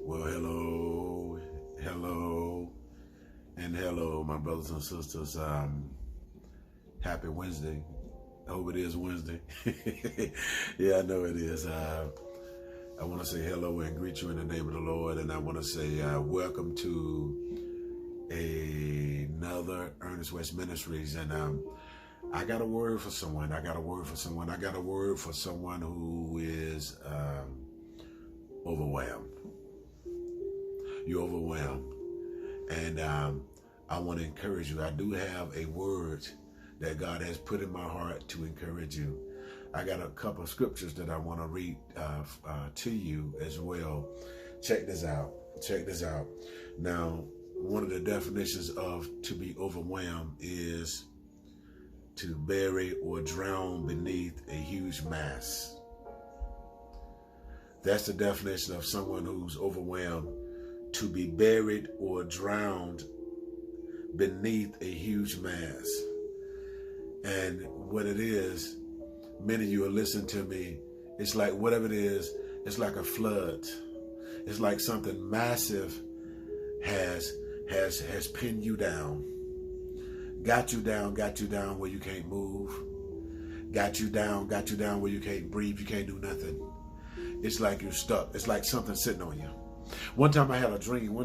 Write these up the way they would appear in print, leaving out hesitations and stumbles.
Well, hello, my brothers and sisters. Happy Wednesday. I hope it is Wednesday. Yeah, I know it is. I want to say hello and greet you in the name of the Lord. And I want to say welcome to another ErnestLWest Ministries. And I got a word for someone. I got a word for someone who is overwhelmed. You're overwhelmed. And I want to encourage you. I do have a word that God has put in my heart to encourage you. I got a couple of scriptures that I want to read to you as well. Check this out. Now, one of the definitions of to be overwhelmed is to bury or drown beneath a huge mass. That's the definition of someone who's overwhelmed. To be buried or drowned beneath a huge mass. And what it is, many of you are listening to me, it's like whatever it is, it's like a flood. It's like something massive has pinned you down. Got you down where you can't move. Got you down where you can't breathe, you can't do nothing. It's like you're stuck. It's like something sitting on you. One time I had a dream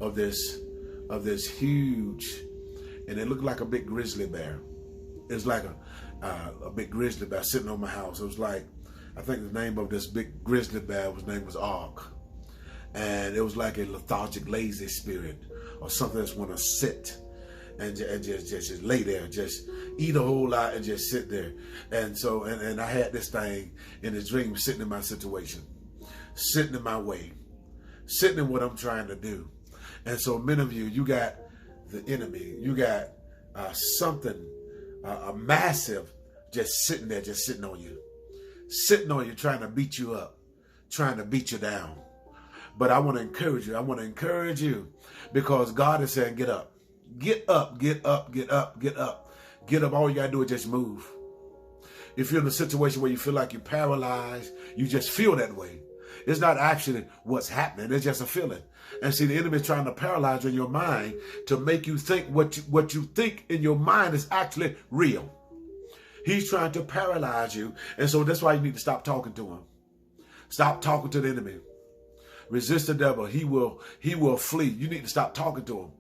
of this huge, and it looked like a big grizzly bear. It was like a big grizzly bear sitting on my house. It was like, I think the name of this big grizzly bear was Ark. And it was like a lethargic, lazy spirit or something that's want to sit and just lay there, just eat a whole lot and just sit there. And so, and I had this thing in the dream sitting in my situation, sitting in my way, sitting in what I'm trying to do. And so many of you, you got the enemy, you got something, a massive, just sitting there, just sitting on you, trying to beat you up, trying to beat you down. But I want to encourage you, because God is saying, get up. Get up. All you got to do is just move. If you're in a situation where you feel like you're paralyzed, you just feel that way. It's not actually what's happening. It's just a feeling. And see, the enemy is trying to paralyze you in your mind to make you think what you think in your mind is actually real. He's trying to paralyze you. And so that's why you need to stop talking to him. Stop talking to the enemy. Resist the devil. He will flee. You need to stop talking to him.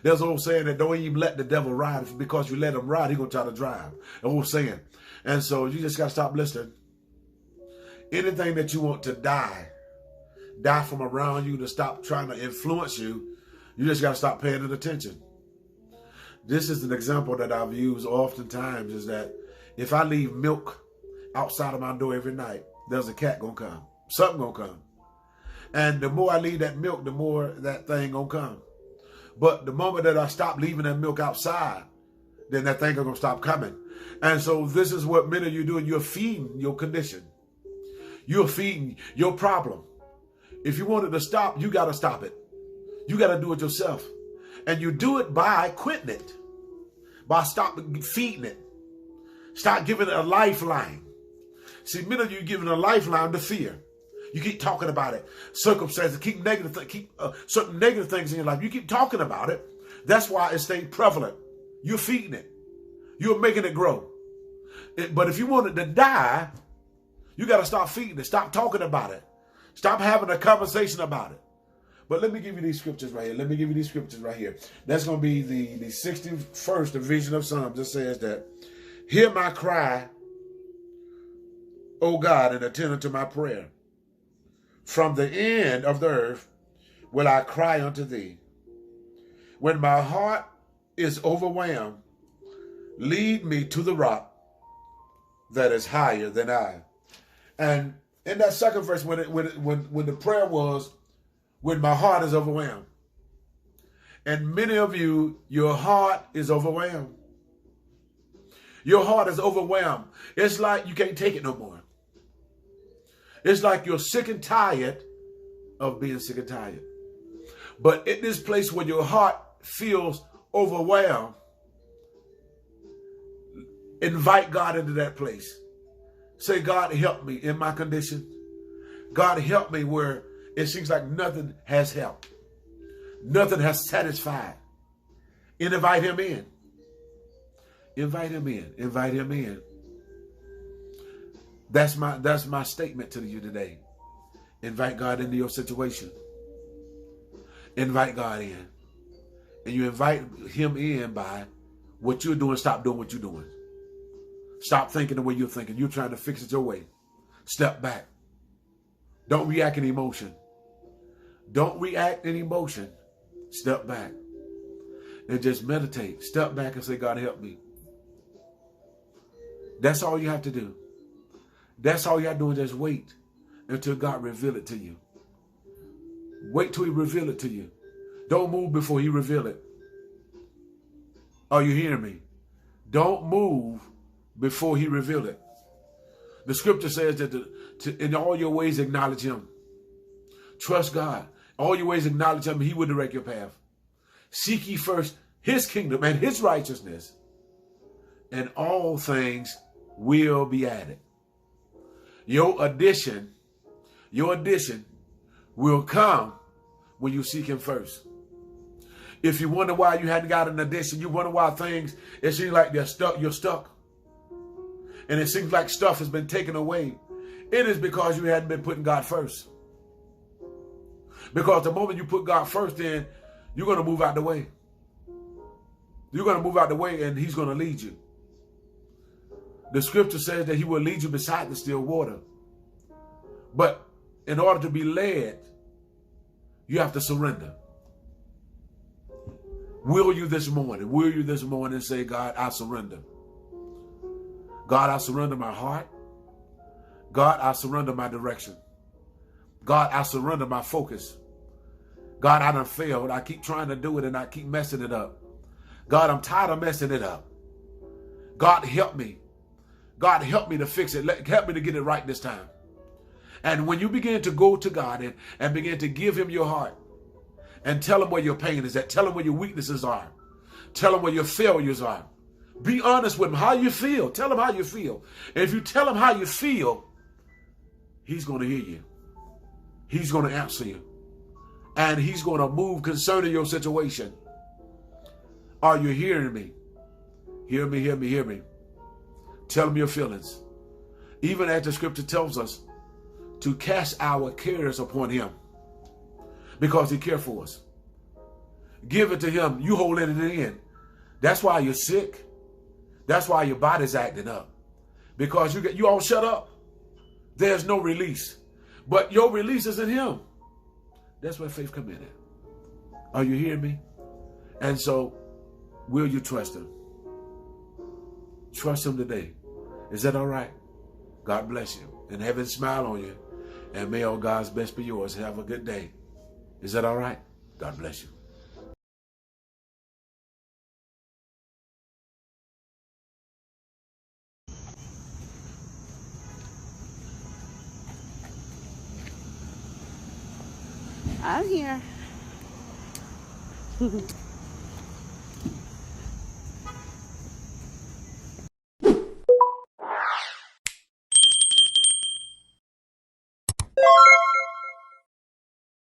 There's an old saying that don't even let the devil ride. Because you let him ride, he's going to try to drive. An old saying. And so you just got to stop listening. Anything that you want to die from around you, to stop trying to influence you, you just got to stop paying it attention. This is an example that I've used oftentimes, is that if I leave milk outside of my door every night, there's a cat going to come. Something going to come. And the more I leave that milk, the more that thing going to come. But the moment that I stop leaving that milk outside, then that thing is going to stop coming. And so this is what many of you doing. You're feeding your condition. You're feeding your problem. If you want it to stop, you got to stop it. You got to do it yourself. And you do it by quitting it. By stopping feeding it. Stop giving it a lifeline. See, many of you giving a lifeline to fear. You keep talking about it. Circumstances, keep certain negative things in your life. You keep talking about it. That's why it stays prevalent. You're feeding it. You're making it grow. But if you want it to die, you got to stop feeding it. Stop talking about it. Stop having a conversation about it. But let me give you these scriptures right here. That's going to be the 61st division of Psalms. It says that, hear my cry, O God, and attend unto my prayer. From the end of the earth will I cry unto thee. When my heart is overwhelmed, lead me to the rock that is higher than I. And in that second verse, when the prayer was, when my heart is overwhelmed. And many of you, your heart is overwhelmed. Your heart is overwhelmed. It's like you can't take it no more. It's like you're sick and tired of being sick and tired. But in this place where your heart feels overwhelmed, invite God into that place. Say, God, help me in my condition. God, help me where It seems like nothing has helped. Nothing has satisfied. And invite him in. Invite him in. Invite him in. That's my statement to you today. Invite God into your situation. Invite God in. And you invite him in by what you're doing. Stop doing what you're doing. Stop thinking the way you're thinking. You're trying to fix it your way. Step back. Don't react in emotion. Don't react in emotion. Step back. And just meditate. Step back and say, God, help me. That's all you have to do. That's all you have to do is just wait until God reveal it to you. Wait till he reveal it to you. Don't move before he reveal it. Are you hearing me? Don't move before he reveal it. The scripture says that in all your ways acknowledge him. Trust God. All your ways acknowledge him. He will direct your path. Seek ye first his kingdom and his righteousness, and all things will be added. Your addition will come when you seek him first. If you wonder why you hadn't got an addition, you wonder why things, it seems like you're stuck. And it seems like stuff has been taken away. It is because you hadn't been putting God first. Because the moment you put God first, then you're going to move out the way. You're going to move out the way and he's going to lead you. The scripture says that he will lead you beside the still water. But in order to be led, you have to surrender. Will you this morning say, God, I surrender. God, I surrender my heart. God, I surrender my direction. God, I surrender my focus. God, I done failed. I keep trying to do it and I keep messing it up. God, I'm tired of messing it up. God, help me. God, help me to fix it. Help me to get it right this time. And when you begin to go to God and begin to give him your heart and tell him where your pain is at, tell him where your weaknesses are, tell him where your failures are. Be honest with him, how you feel. Tell him how you feel. And if you tell him how you feel, he's going to hear you. He's going to answer you. And he's going to move concerning your situation. Are you hearing me? Hear me, hear me, hear me. Tell him your feelings. Even as the scripture tells us to cast our cares upon him because he cares for us. Give it to him. You holding it in. That's why you're sick. That's why your body's acting up. Because you all shut up. There's no release. But your release is in him. That's where faith comes in at. Are you hearing me? And so, will you trust him? Trust him today. Is that all right? God bless you. And heaven smile on you. And may all God's best be yours. Have a good day. Is that all right? God bless you. I'm here.